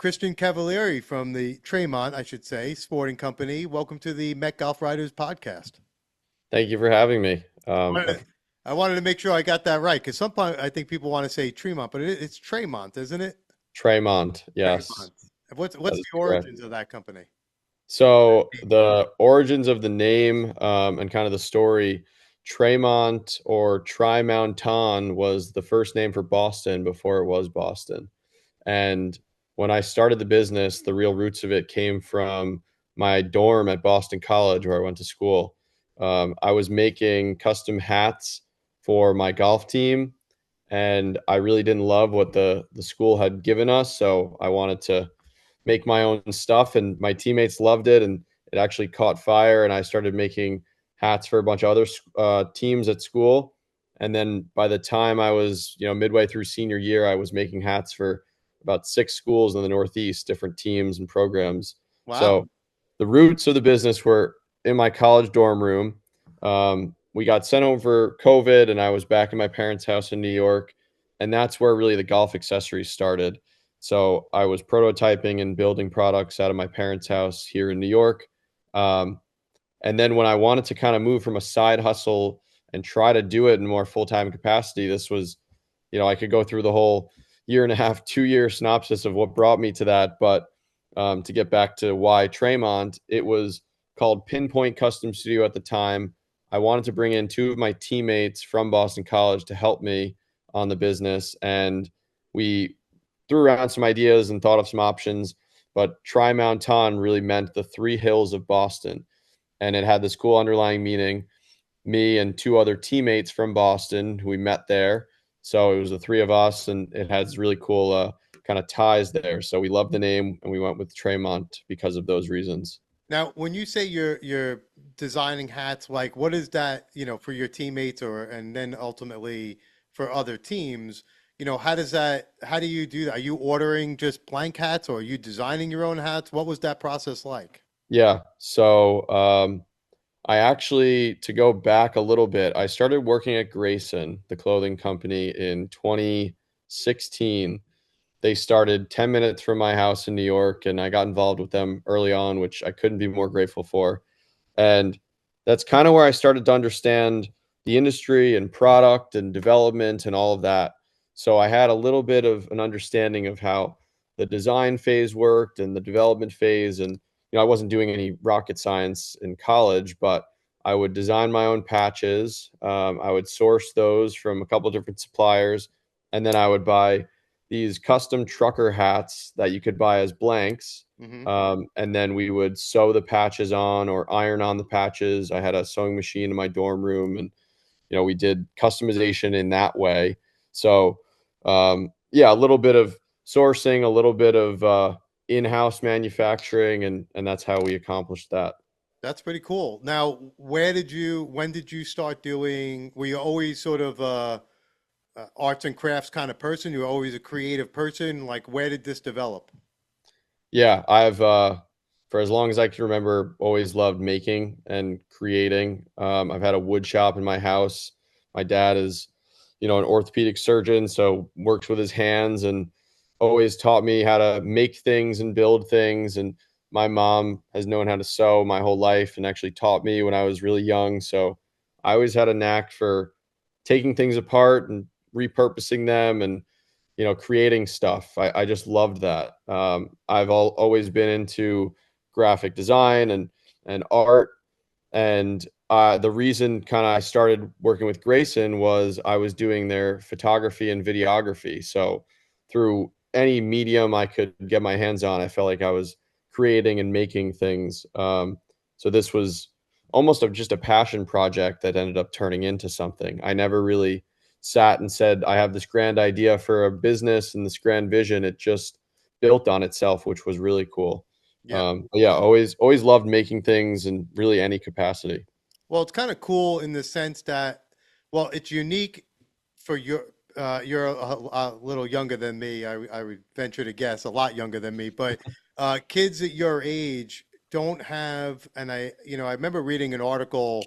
Christian Cavaliere from the Tremont, I should say, Sporting Company. Welcome to the Met Golf Riders podcast. Thank you for having me. I wanted to, I wanted to make sure I got that right because sometimes I think people want to say Tremont, but it's Tremont, isn't it? Tremont, yes, Tremont. What's that is the correct. origins of that company? So the origins of the name and kind of the story, Tremont or Tri-Mountain was the first name for Boston before it was Boston. And when I started the business, the real roots of it came from my dorm at Boston College, where I went to school. I was making custom hats for my golf team, and I really didn't love what the school had given us, so I wanted to make my own stuff. And my teammates loved it, and it actually caught fire. And I started making hats for a bunch of other teams at school. And then by the time I was, midway through senior year, I was making hats for about 6 schools in the Northeast, different teams and programs. Wow. So the roots of the business were in my college dorm room. We got sent home for COVID, and I was back in my parents' house in New York. And that's where really the golf accessories started. So I was prototyping and building products out of my parents' house here in New York. Um, and then when I wanted to kind of move from a side hustle and try to do it in more full-time capacity, this was, I could go through the whole year and a half, 2 year synopsis of what brought me to that. But to get back to why Tremont, it was called Pinpoint Custom Studio at the time. I wanted to bring in two of my teammates from Boston College to help me on the business. And we threw around some ideas and thought of some options. But Tri-Mountain really meant the three hills of Boston. And it had this cool underlying meaning. Me and two other teammates from Boston who we met there. So it was the three of us, and it has really cool kind of ties there. So we loved the name, and we went with Tremont because of those reasons. Now, when you say you're designing hats, like what is that, for your teammates or and then ultimately for other teams, how do you do that? Are you ordering just blank hats or are you designing your own hats? What was that process like? Yeah. So I actually, to go back a little bit, I started working at Grayson, the clothing company, in 2016. They started 10 minutes from my house in New York, and I got involved with them early on, which I couldn't be more grateful for. And that's kind of where I started to understand the industry and product and development and all of that. So I had a little bit of an understanding of how the design phase worked and the development phase. And, I wasn't doing any rocket science in college, but I would design my own patches. I would source those from a couple different suppliers, and then I would buy these custom trucker hats that you could buy as blanks. Hmm. And then we would sew the patches on or iron on the patches. I had a sewing machine in my dorm room, and we did customization in that way. So yeah, a little bit of sourcing, a little bit of in-house manufacturing, and that's how we accomplished that. That's pretty cool. Now, when did you start doing, were you always sort of arts and crafts kind of person? You were always a creative person? Like, where did this develop? Yeah, I've for as long as I can remember, always loved making and creating. I've had a wood shop in my house. My dad is, an orthopedic surgeon, so works with his hands and always taught me how to make things and build things. And my mom has known how to sew my whole life and actually taught me when I was really young. So I always had a knack for taking things apart and repurposing them and creating stuff. I just loved that. I've always been into graphic design and art. And the reason kind of I started working with Grayson was I was doing their photography and videography. So through any medium I could get my hands on, I felt like I was creating and making things. So this was almost just a passion project that ended up turning into something. I never really sat and said, I have this grand idea for a business and this grand vision. It just built on itself, which was really cool. Yeah. But yeah, always loved making things in really any capacity. Well, it's kind of cool in the sense that, well, it's unique for you're a little younger than me. I would venture to guess a lot younger than me, but kids at your age don't have, and I remember reading an article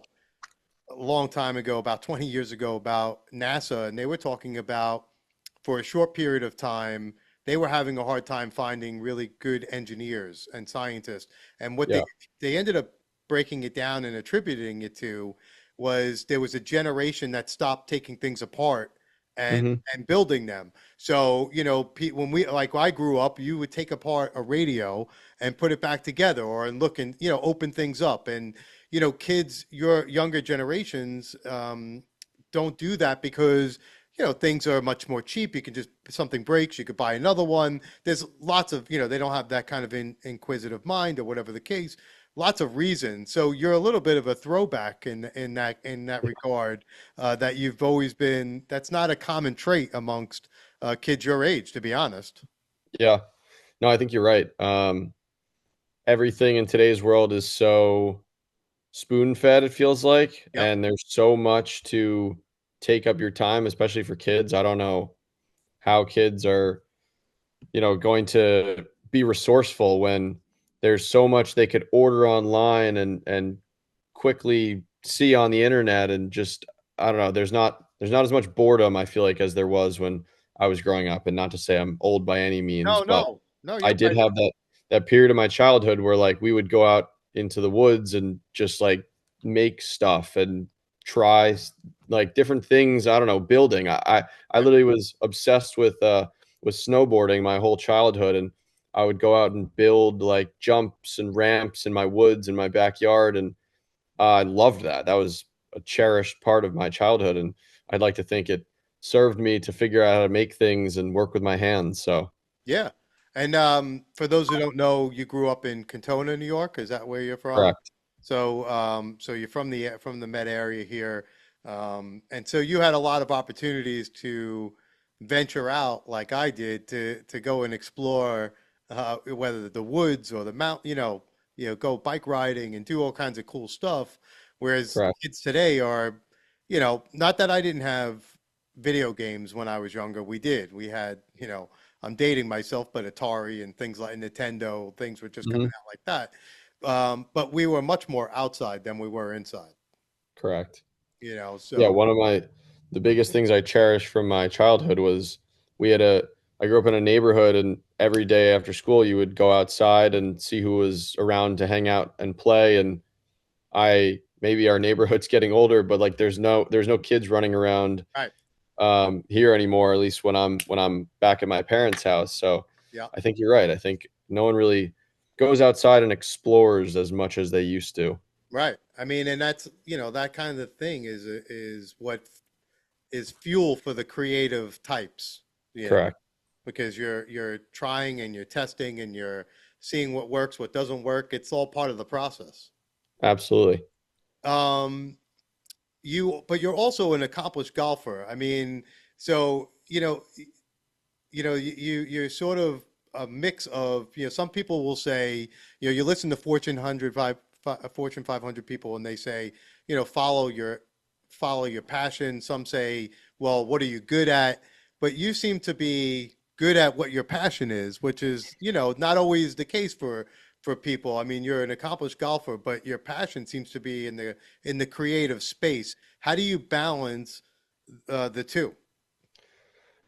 a long time ago, about 20 years ago, about NASA, and they were talking about for a short period of time, they were having a hard time finding really good engineers and scientists. And what Yeah. they ended up breaking it down and attributing it to was there was a generation that stopped taking things apart and Hmm. building them. So, when we like I grew up, you would take apart a radio and put it back together or and look and open things up. And kids, your younger generations don't do that because things are much more cheap. You can just something breaks, you could buy another one. There's lots of they don't have that kind of inquisitive mind or whatever the case. Lots of reasons. So you're a little bit of a throwback in that regard. That you've always been. That's not a common trait amongst kids your age, to be honest. Yeah. No, I think you're right. Everything in today's world is so spoon fed, it feels like, Yep. and there's so much to take up your time, especially for kids. I don't know how kids are, going to be resourceful when there's so much they could order online and quickly see on the internet, and just I don't know, there's not as much boredom, I feel like, as there was when I was growing up. And not to say I'm old by any means, No, but no, no. I You're did right. have that period of my childhood where, like, we would go out into the woods and just, like, make stuff and try like different things. I don't know, building. I Right. literally was obsessed with snowboarding my whole childhood, and I would go out and build like jumps and ramps in my woods in my backyard, and I loved that. That was a cherished part of my childhood, and I'd like to think it served me to figure out how to make things and work with my hands. So Yeah. And for those who don't know, you grew up in Cantona, New York. Is that where you're from? correct. So you're from the Met area here, and so you had a lot of opportunities to venture out, like I did, to go and explore, whether the woods or the mount, go bike riding and do all kinds of cool stuff. Whereas Correct. kids today are, not that I didn't have video games when I was younger. We did. We had, I'm dating myself, but Atari and things like Nintendo, things were just coming Mhm. out like that. But we were much more outside than we were inside, Correct. Yeah, so one of the biggest things I cherish from my childhood was we had a I grew up in a neighborhood, and every day after school you would go outside and see who was around to hang out and play. And I maybe our neighborhood's getting older, but like there's no kids running around right. here anymore, at least when I'm back at my parents' house. So Yeah, I think you're right. I think no one really goes outside and explores as much as they used to. right. I mean, and that's, that kind of thing is what is fuel for the creative types, Correct. because you're trying and you're testing and you're seeing what works, what doesn't work. It's all part of the process. Absolutely. Um, but you're also an accomplished golfer. I mean, so you're sort of a mix of, some people will say, you listen to Fortune 500 people, and they say, follow your passion. Some say, well, what are you good at? But you seem to be good at what your passion is, which is, not always the case for people. I mean, you're an accomplished golfer, but your passion seems to be in the creative space. How do you balance the two?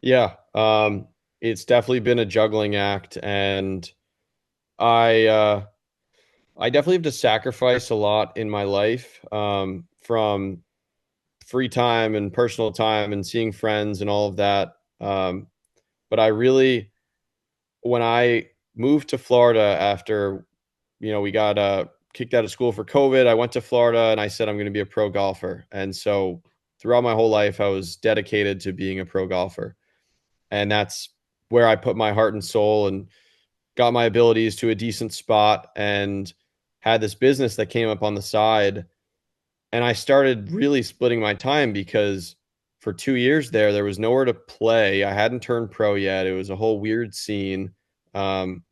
Yeah. It's definitely been a juggling act, and I uh I definitely have to sacrifice a lot in my life, from free time and personal time and seeing friends and all of that. But I really, when I moved to Florida after, we got kicked out of school for COVID, I went to Florida and I said I'm going to be a pro golfer. And so throughout my whole life, I was dedicated to being a pro golfer, and that's where I put my heart and soul and got my abilities to a decent spot, and had this business that came up on the side. And I started really splitting my time because for 2 years there was nowhere to play. I hadn't turned pro yet. It was a whole weird scene. Um,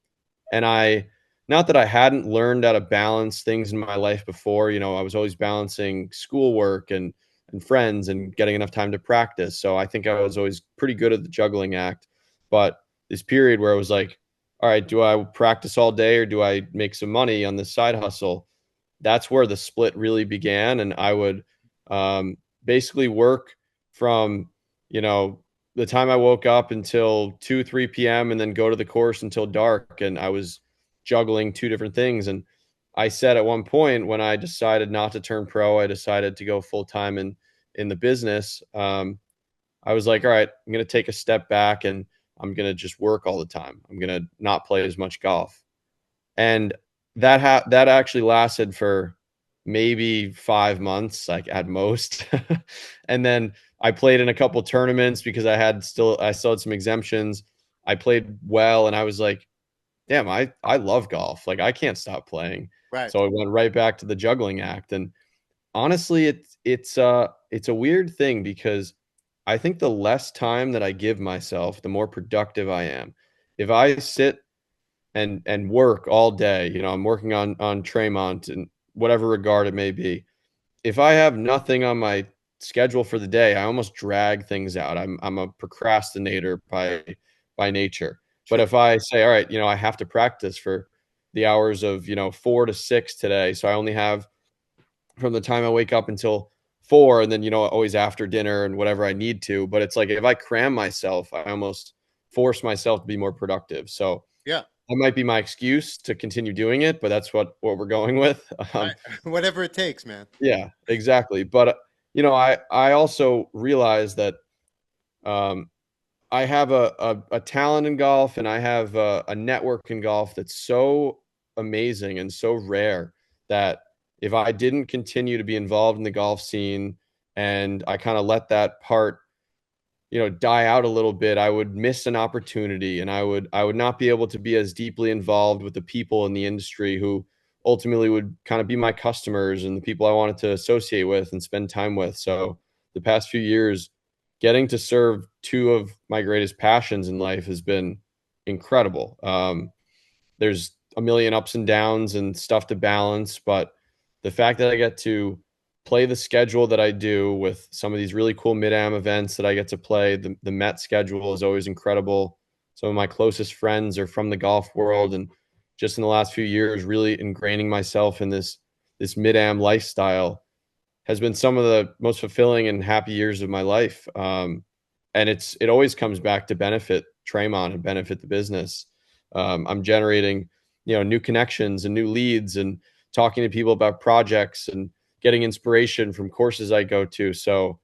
and not that I hadn't learned how to balance things in my life before. I was always balancing schoolwork and friends and getting enough time to practice. So I think I was always pretty good at the juggling act. But this period where I was like, all right, do I practice all day or do I make some money on this side hustle? That's where the split really began. And I would basically work from, you know, the time I woke up until 2, 3 p.m. and then go to the course until dark. And I was juggling two different things. And I said at one point when I decided not to turn pro, I decided to go full time in the business. I was like, all right, I'm going to take a step back and I'm going to just work all the time. I'm going to not play as much golf. And that actually lasted for maybe 5 months, like at most. And then I played in a couple tournaments because I still had some exemptions. I played well, and I was like, damn, I love golf. Like I can't stop playing. Right. So I went right back to the juggling act. And honestly, it's a weird thing because I think the less time that I give myself, the more productive I am. If I sit and work all day, I'm working on Tremont in whatever regard it may be. If I have nothing on my schedule for the day, I almost drag things out. I'm a procrastinator by nature. But Sure. if I say, all right, I have to practice for the hours of 4 to 6 today, so I only have from the time I wake up until 4, and then always after dinner and whatever I need to. But it's like if I cram myself, I almost force myself to be more productive. So Yeah. that might be my excuse to continue doing it, but that's what we're going with. Right. Whatever it takes, man. Yeah, exactly. But I also realize that um, I have a talent in golf, and I have a network in golf that's so amazing and so rare that if I didn't continue to be involved in the golf scene and I kind of let that part die out a little bit, I would miss an opportunity, and I would not be able to be as deeply involved with the people in the industry who ultimately would kind of be my customers and the people I wanted to associate with and spend time with. So the past few years, getting to serve two of my greatest passions in life has been incredible. There's a million ups and downs and stuff to balance, but the fact that I get to play the schedule that I do with some of these really cool mid-am events that I get to play, the Met schedule is always incredible. Some of my closest friends are from the golf world, and just in the last few years, really ingraining myself in this mid-am lifestyle has been some of the most fulfilling and happy years of my life. And it always comes back to benefit Tremont and benefit the business. I'm generating, new connections and new leads and talking to people about projects and getting inspiration from courses I go to. So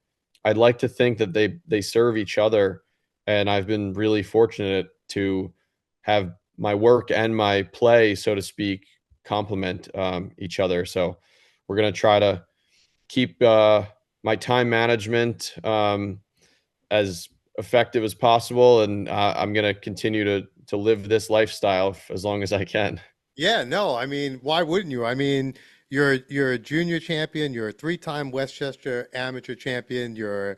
I'd like to think that they serve each other. And I've been really fortunate to have my work and my play, so to speak, complement each other. So we're going to try to keep my time management as effective as possible, and I'm going to continue to live this lifestyle as long as I can. Yeah, no, I mean, why wouldn't you? I mean, you're a junior champion, you're a three-time Westchester amateur champion, you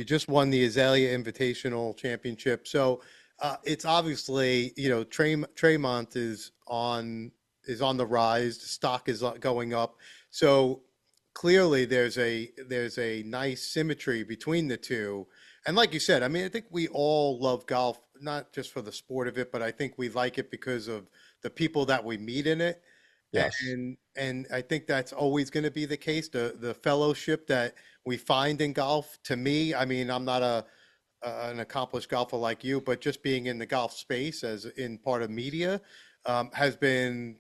just won the Azalea Invitational Championship. So it's obviously, Tremont is on the rise, the stock is going up. So clearly there's a nice symmetry between the two. And like you said, I mean, I think we all love golf, not just for the sport of it, but I think we like it because of the people that we meet in it. Yes, And I think that's always going to be the case. The fellowship that we find in golf, to me, I mean, I'm not an accomplished golfer like you, but just being in the golf space as in part of media has been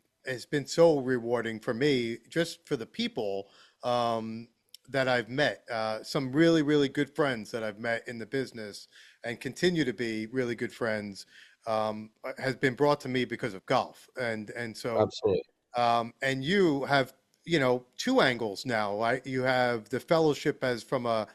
so rewarding for me, just for the people um, that I've met. Some really, really good friends that I've met in the business and continue to be really good friends has been brought to me because of golf. And so absolutely. and you have, two angles now, right? You have the fellowship as from a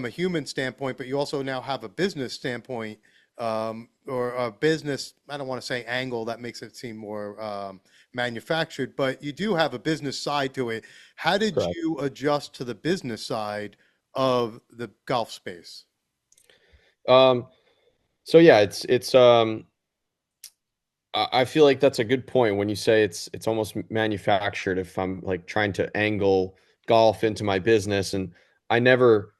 human standpoint, but you also now have a business standpoint, or a business, I don't want to say angle, that makes it seem more manufactured, but you do have a business side to it. How did Correct. you adjust to the business side of the golf space? Um, so yeah, I feel like that's a good point when you say it's almost manufactured. If I'm like trying to angle golf into my business, and I never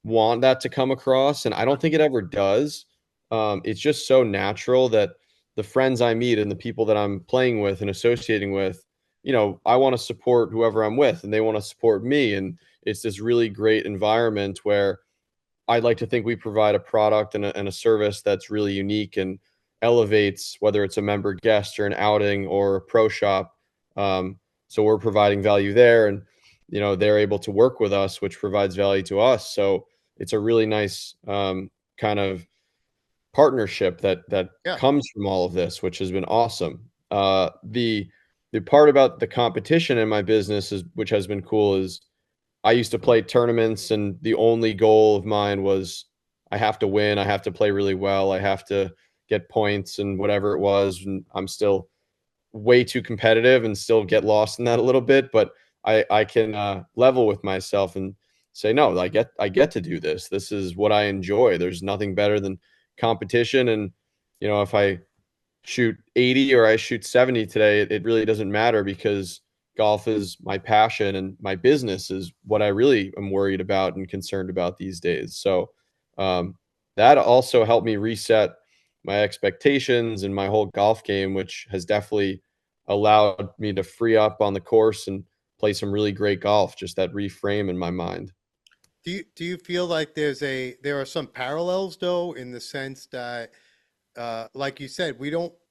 want that to come across, and I don't think it ever does. It's just so natural that the friends I meet and the people that I'm playing with and associating with, I want to support whoever I'm with, and they want to support me, and it's this really great environment where I'd like to think we provide a product and a service that's really unique and elevates, whether it's a member guest or an outing or a pro shop. So we're providing value there, and they're able to work with us, which provides value to us. So it's a really nice kind of partnership that Yeah. comes from all of this, which has been awesome. The part about the competition in my business is, which has been cool, is I used to play tournaments, and the only goal of mine was I have to win, I have to play really well, I have to get points and whatever it was. And I'm still way too competitive and still get lost in that a little bit, but I can level with myself and say, no, I get to do this. This is what I enjoy. There's nothing better than competition. And if I shoot 80 or I shoot 70 today, it really doesn't matter, because golf is my passion and my business is what I really am worried about and concerned about these days. So um, that also helped me reset my expectations and my whole golf game, which has definitely allowed me to free up on the course and play some really great golf. Just that reframe in my mind. Do you feel like there are some parallels though, in the sense that like you said,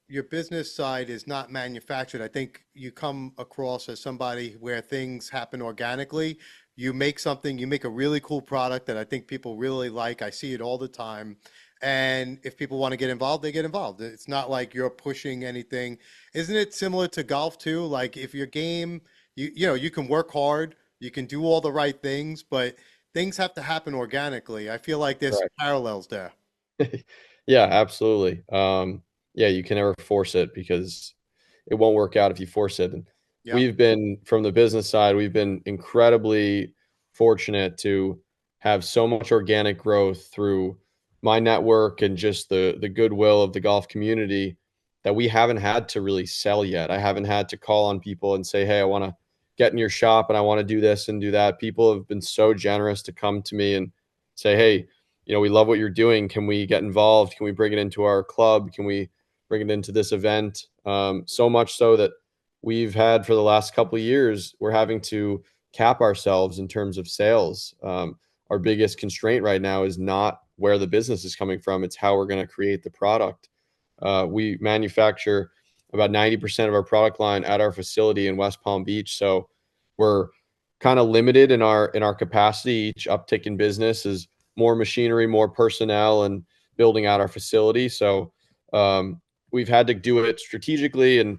your business side is not manufactured. I think you come across as somebody where things happen organically. You make something, you make a really cool product that I think people really like. I see it all the time. And if people want to get involved, they get involved. It's not like you're pushing anything. Isn't it similar to golf too? Like if your game, you can work hard, you can do all the right things, but things have to happen organically. I feel like there's some Right. parallels there. Yeah, absolutely. Yeah, you can never force it, because it won't work out if you force it. And Yeah. we've been, from the business side, we've been incredibly fortunate to have so much organic growth through my network and just the goodwill of the golf community, that we haven't had to really sell yet. I haven't had to call on people and say, "Hey, I want to get in your shop and I want to do this and do that." People have been so generous to come to me and say, "Hey, we love what you're doing. Can we get involved? Can we bring it into our club? Can we bring it into this event?" So much so that we've had, for the last couple of years, we're having to cap ourselves in terms of sales. Our biggest constraint right now is not where the business is coming from, it's how we're going to create the product. We manufacture about 90% of our product line at our facility in West Palm Beach. So we're kind of limited in our capacity. Each uptick in business is more machinery, more personnel, and building out our facility. So we've had to do it strategically, and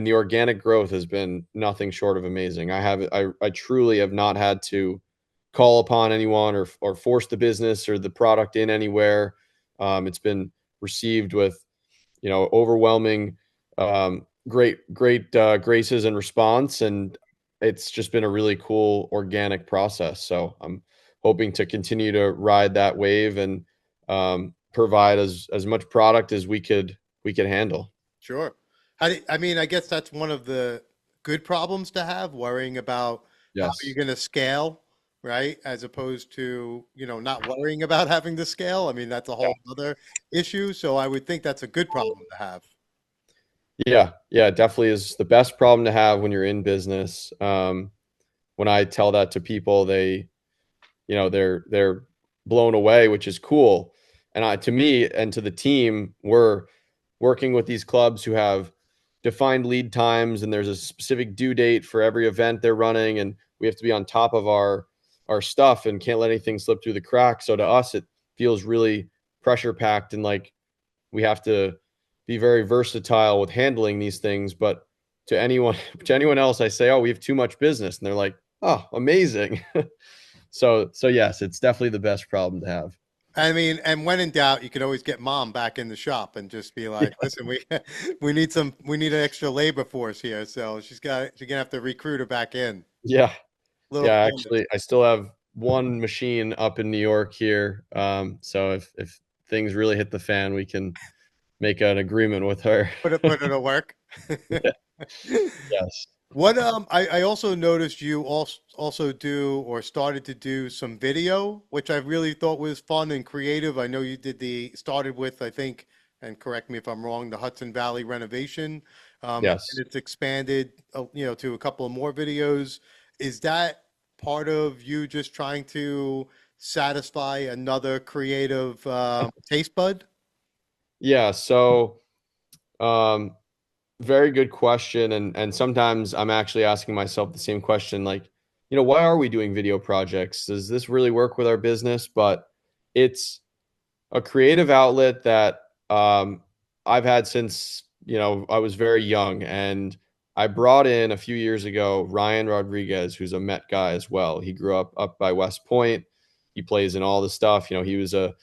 the organic growth has been nothing short of amazing. I truly have not had to call upon anyone or force the business or the product in anywhere. It's been received with overwhelming great graces and response, and it's just been a really cool organic process. So I'm hoping to continue to ride that wave and provide as much product as we could handle. Sure. I mean, I guess that's one of the good problems to have, worrying about how you're Yes. going to scale, right? As opposed to, not worrying about having to scale. I mean, that's a whole other issue. So I would think that's a good problem to have. Yeah, yeah, it definitely is the best problem to have when you're in business. When I tell that to people, they're blown away, which is cool. And to me and to the team, we're working with these clubs who have defined lead times, and there's a specific due date for every event they're running, and we have to be on top of our stuff and can't let anything slip through the cracks. So to us, it feels really pressure packed, and like we have to be very versatile with handling these things. But to anyone to anyone else, I say, "Oh, we have too much business," and they're like, "Oh, amazing." So yes, it's definitely the best problem to have. I mean, and when in doubt, you could always get mom back in the shop and just be like, "Listen, we need an extra labor force here." So she's gonna have to recruit her back in. Yeah, Little yeah. bonus. Actually, I still have one machine up in New York here. So if things really hit the fan, we can make an agreement with her. Put it to work. Yes. What I also noticed you also do or started to do some video, which I really thought was fun and creative. I know you started with, I think, and correct me if I'm wrong, the Hudson Valley renovation, and Yes. it's expanded, to a couple of more videos. Is that part of you just trying to satisfy another creative taste bud? Yeah, so um, very good question, and sometimes I'm actually asking myself the same question, like, why are we doing video projects? Does this really work with our business? But it's a creative outlet that I've had since I was very young, and I brought in a few years ago Ryan Rodriguez, who's a Met guy as well. He grew up by West Point. He plays in all the stuff. He was a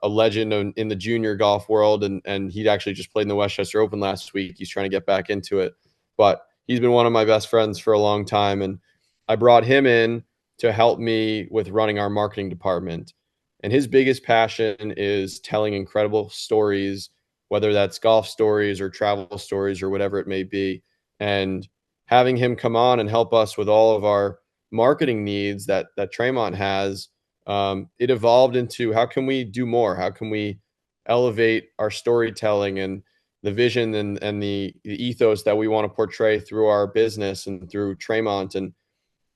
legend in the junior golf world, and he'd actually just played in the Westchester Open last week. He's trying to get back into it, but he's been one of my best friends for a long time, and I brought him in to help me with running our marketing department. And his biggest passion is telling incredible stories, whether that's golf stories or travel stories or whatever it may be. And having him come on and help us with all of our marketing needs that Tremont has, it evolved into how can we do more? How can we elevate our storytelling and the vision and the ethos that we want to portray through our business and through Tremont? And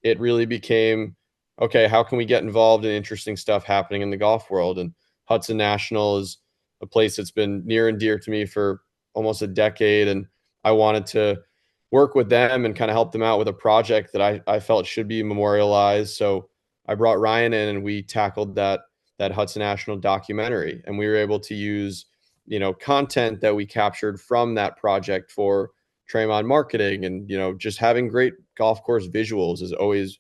it really became, okay, how can we get involved in interesting stuff happening in the golf world? And Hudson National is a place that's been near and dear to me for almost a decade. And I wanted to work with them and kind of help them out with a project that I felt should be memorialized. So I brought Ryan in and we tackled that Hudson National documentary. And we were able to use, content that we captured from that project for Tremont marketing. And just having great golf course visuals is always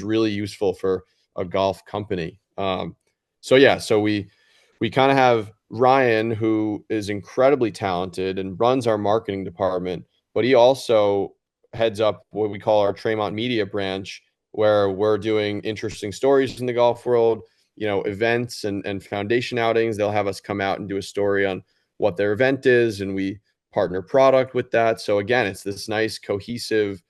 really useful for a golf company. So yeah, so we kind of have Ryan, who is incredibly talented and runs our marketing department, but he also heads up what we call our Tremont Media branch, where we're doing interesting stories in the golf world, events and foundation outings. They'll have us come out and do a story on what their event is, and we partner product with that. So again, it's this nice cohesive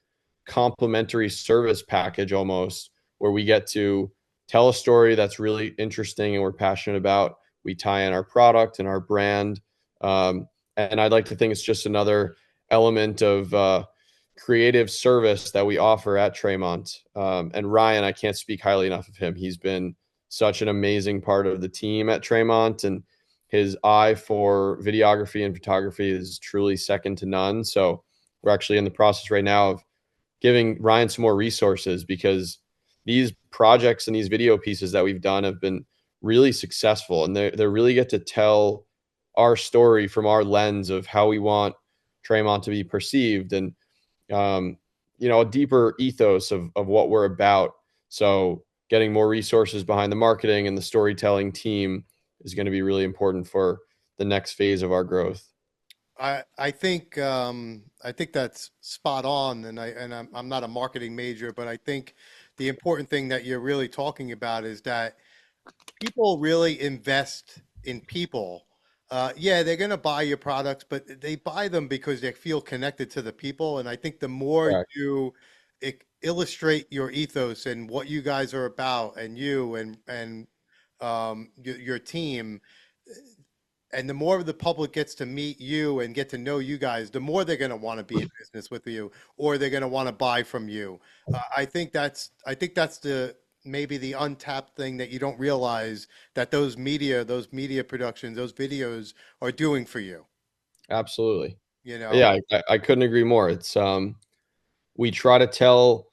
complementary service package almost, where we get to tell a story that's really interesting and we're passionate about. We tie in our product and our brand. And I'd like to think it's just another element of creative service that we offer at Tremont. And Ryan, I can't speak highly enough of him. He's been such an amazing part of the team at Tremont, and his eye for videography and photography is truly second to none. So we're actually in the process right now of giving Ryan some more resources, because these projects and these video pieces that we've done have been really successful, and they really get to tell our story from our lens of how we want Tremont to be perceived, and a deeper ethos of what we're about. So getting more resources behind the marketing and the storytelling team is going to be really important for the next phase of our growth. I think that's spot on, and I'm not a marketing major, but I think the important thing that you're really talking about is that people really invest in people. Yeah, they're going to buy your products, but they buy them because they feel connected to the people. And I think the more Correct. you illustrate your ethos and what you guys are about, and you and your team, and the more the public gets to meet you and get to know you guys, the more they're going to want to be in business with you, or they're going to want to buy from you. I think that's the maybe the untapped thing that you don't realize that those media productions, those videos are doing for you. Absolutely. You know? Yeah, I couldn't agree more. It's we try to tell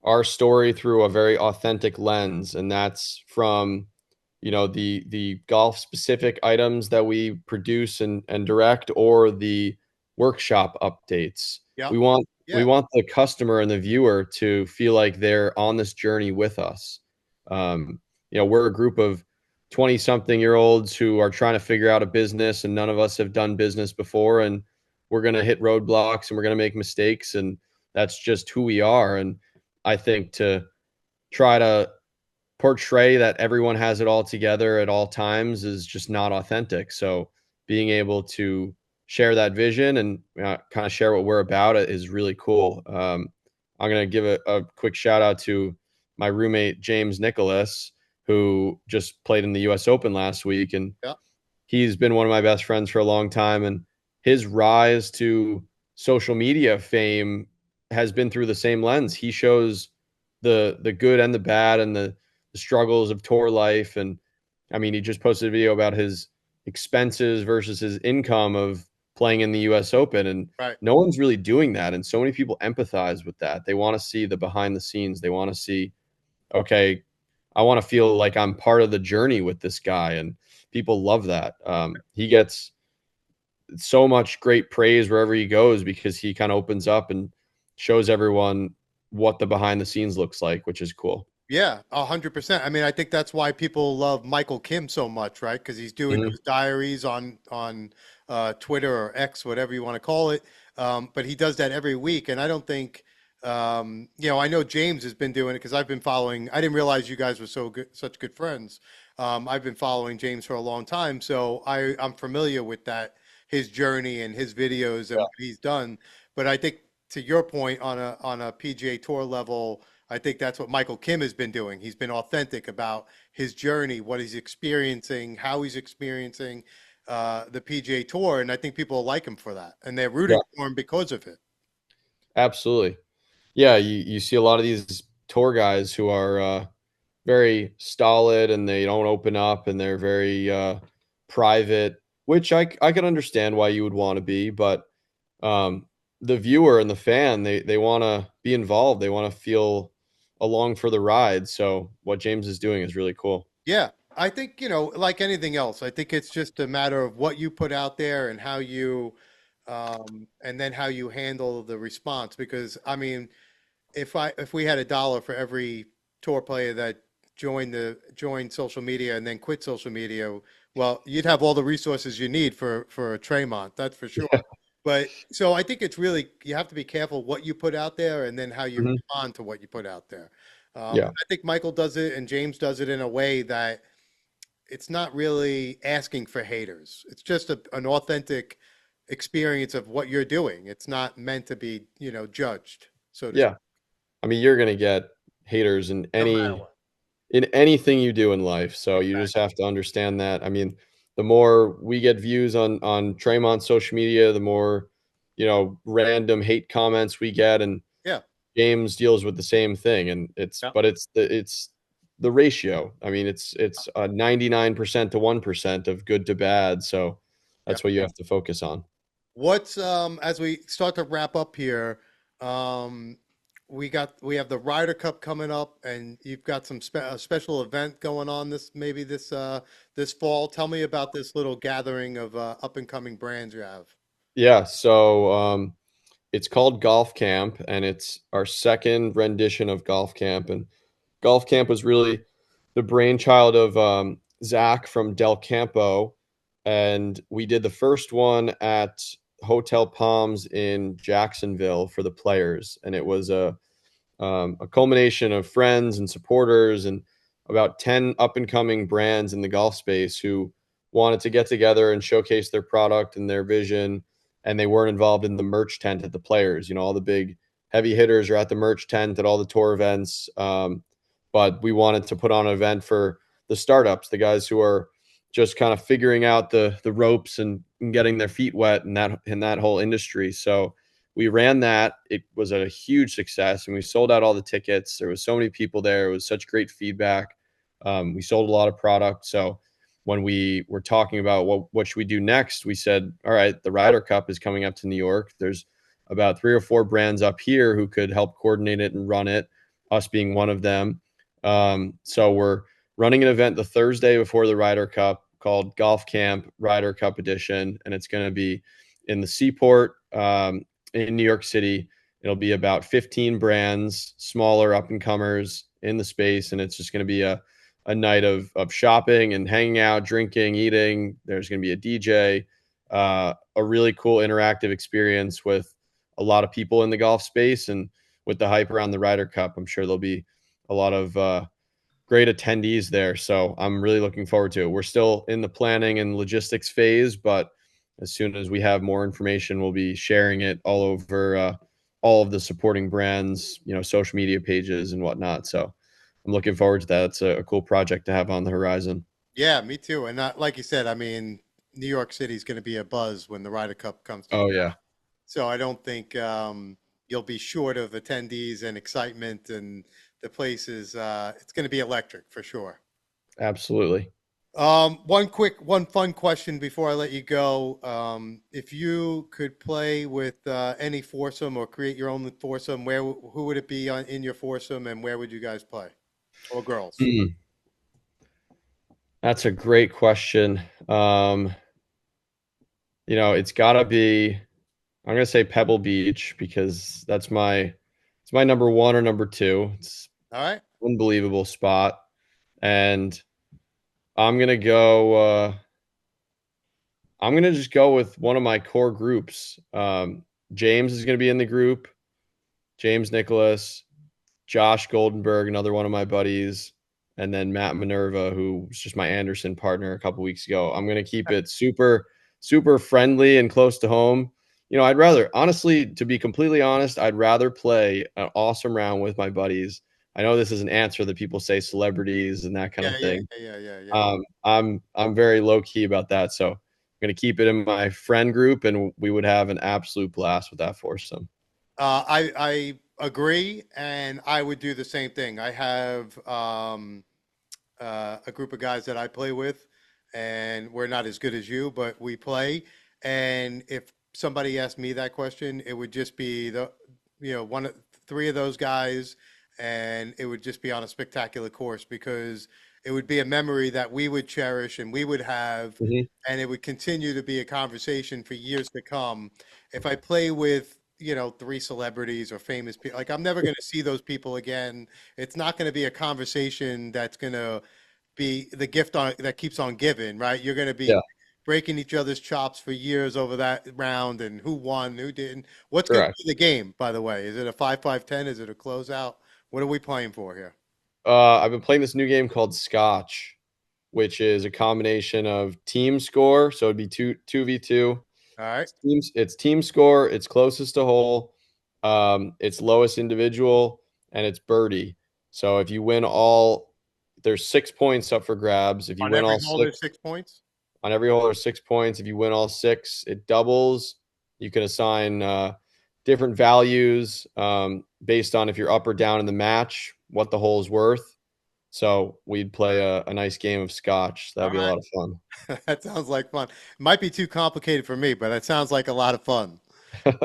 our story through a very authentic lens, and that's from the golf specific items that we produce and direct, or the workshop updates. Yep. We Yeah. want the customer and the viewer to feel like they're on this journey with us. We're a group of 20 something year olds who are trying to figure out a business, and none of us have done business before, and we're going to hit roadblocks and we're going to make mistakes, and that's just who we are. And I think to try to portray that everyone has it all together at all times is just not authentic. So being able to share that vision and kind of share what we're about is really cool. I'm going to give a quick shout out to my roommate, James Nicholas, who just played in the US Open last week. And Yeah. he's been one of my best friends for a long time. And his rise to social media fame has been through the same lens. He shows the good and the bad, and the struggles of tour life. And I mean, he just posted a video about his expenses versus his income of playing in the US Open. And Right. no one's really doing that. And so many people empathize with that. They want to see the behind the scenes. They want to see, okay, I want to feel like I'm part of the journey with this guy. And people love that. He gets so much great praise wherever he goes because he kind of opens up and shows everyone what the behind the scenes looks like, which is cool. Yeah, 100%. I mean, I think that's why people love Michael Kim so much, right? Because he's doing Mhm. those diaries on Twitter or X, whatever you want to call it. But he does that every week, and I don't think, I know James has been doing it because I've been following. I didn't realize you guys were so good, such good friends. I've been following James for a long time, so I'm familiar with that, his journey and his videos and Yeah. what he's done. But I think to your point on a PGA Tour level. I think that's what Michael Kim has been doing. He's been authentic about his journey, what he's experiencing, how he's experiencing the PGA Tour, and I think people like him for that, and they're Yeah, rooting for him because of it. absolutely. Yeah, you see a lot of these tour guys who are very stolid and they don't open up and they're very private, which I can understand why you would want to be, but um, the viewer and the fan they want to be involved. They want to feel along for the ride. So what James is doing is really cool. Yeah, I think, like anything else, I think it's just a matter of what you put out there and and then how you handle the response. Because I mean, if we had a dollar for every tour player that joined social media and then quit social media, well, you'd have all the resources you need for Tremont, that's for sure. But so I think it's really you have to be careful what you put out there and then how you Mhm. respond to what you put out there. Yeah, I think Michael does it and James does it in a way that it's not really asking for haters. It's just an authentic experience of what you're doing. It's not meant to be, judged, so to speak, yeah. I mean, you're gonna get haters in no matter what. anything you do in life. So you just Exactly. have to understand that. I mean, the more we get views on Tremont social media, the more random hate comments we get, and Yeah. James deals with the same thing. And Yeah. it's the ratio. I mean, it's 99% to 1% of good to bad. So Yeah. that's what you have to focus on. What's as we start to wrap up here, um, we have the Ryder Cup coming up, and you've got a special event going on this fall. Tell me about this little gathering of up and coming brands you have. Yeah. So it's called Golf Camp, and it's our second rendition of Golf Camp. And Golf Camp was really the brainchild of Zach from Del Campo, and we did the first one at Hotel Palms in Jacksonville for the players, and it was a culmination of friends and supporters and about 10 up and coming brands in the golf space who wanted to get together and showcase their product and their vision. And they weren't involved in the merch tent at the players. All the big heavy hitters are at the merch tent at all the tour events. But we wanted to put on an event for the startups, the guys who are just kind of figuring out the ropes and getting their feet wet in that whole industry. So we ran that. It was a huge success, and we sold out all the tickets. There was so many people there. It was such great feedback. We sold a lot of product. So when we were talking about what should we do next, we said, all right, the Ryder Cup is coming up to New York. There's about 3 or 4 brands up here who could help coordinate it and run it, us being one of them. So we're running an event the Thursday before the Ryder Cup called Golf Camp Ryder Cup Edition, and it's going to be in the Seaport in New York City. It'll be about 15 brands, smaller up and comers in the space, and it's just going to be a night of shopping and hanging out, drinking, eating. There's going to be a DJ, a really cool interactive experience with a lot of people in the golf space, and with the hype around the Ryder Cup, I'm sure there'll be a lot of great attendees there. So I'm really looking forward to it. We're still in the planning and logistics phase, but as soon as we have more information, we'll be sharing it all over all of the supporting brands, social media pages and whatnot. So I'm looking forward to that. It's a cool project to have on the horizon. Yeah, me too. And like you said, I mean, New York City is going to be a buzz when the Ryder Cup comes to Oh yeah. So I don't think you'll be short of attendees and excitement and the place is it's going to be electric for sure. Absolutely. One fun question before I let you go. If you could play with any foursome or create your own foursome, who would it be in your foursome, and where would you guys play, or girls? Mm, that's a great question. It's got to be, I'm going to say Pebble Beach because it's my number one or number two. It's All right. unbelievable spot. And I'm going to go, I'm going to just go with one of my core groups. James is going to be in the group. James Nicholas, Josh Goldenberg, another one of my buddies, and then Matt Minerva, who was just my Anderson partner a couple weeks ago. I'm going to keep it super, super friendly and close to home. I'd rather, honestly, to be completely honest, I'd rather play an awesome round with my buddies. I know this is an answer that people say celebrities and that kind Yeah, of yeah, thing. yeah, yeah, yeah. I'm very low key about that, so I'm going to keep it in my friend group, and we would have an absolute blast with that foursome. I agree, and I would do the same thing. I have a group of guys that I play with, and we're not as good as you, but we play. And if somebody asked me that question, it would just be one of three of those guys, and it would just be on a spectacular course because it would be a memory that we would cherish and we would have, Mhm. and it would continue to be a conversation for years to come. If I play with three celebrities or famous people, like I'm never going to see those people again. It's not going to be a conversation that's going to be the that keeps on giving, right? You're going to be Yeah, breaking each other's chops for years over that round and who won, who didn't. What's going to correct. be the game, by the way? Is it a 5-5-10? Is it a closeout? What are we playing for here? I've been playing this new game called Scotch, which is a combination of team score. So it'd be two v two. All right. It's team score. It's closest to hole. It's lowest individual, and it's birdie. So if you win all, there's 6 points up for grabs. If you On win every all hole, there's six 6 points. on every hole, there's 6 points. If you win all six, it doubles. You can assign different values based on if you're up or down in the match, what the hole is worth. So we'd play a nice game of scotch. That All would be a right. lot of That sounds like fun. It might be too complicated for me, but it sounds like a lot of fun. fun.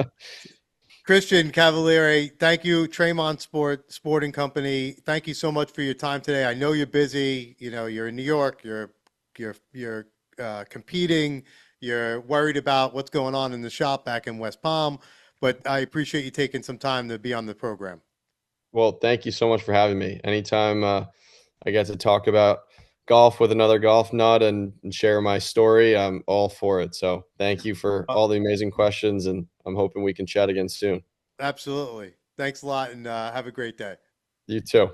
Christian Cavaliere, thank you, Tremont Sporting Company. Thank you so much for your time today. I know you're busy. You're in New York. You're competing. You're worried about what's going on in the shop back in West Palm. But I appreciate you taking some time to be on the program. Well, thank you so much for having me. Anytime I get to talk about golf with another golf nut and share my story, I'm all for it. So thank you for Uh, all the amazing questions, and I'm hoping we can chat again soon. Absolutely. Thanks a lot, and have a great day. You too.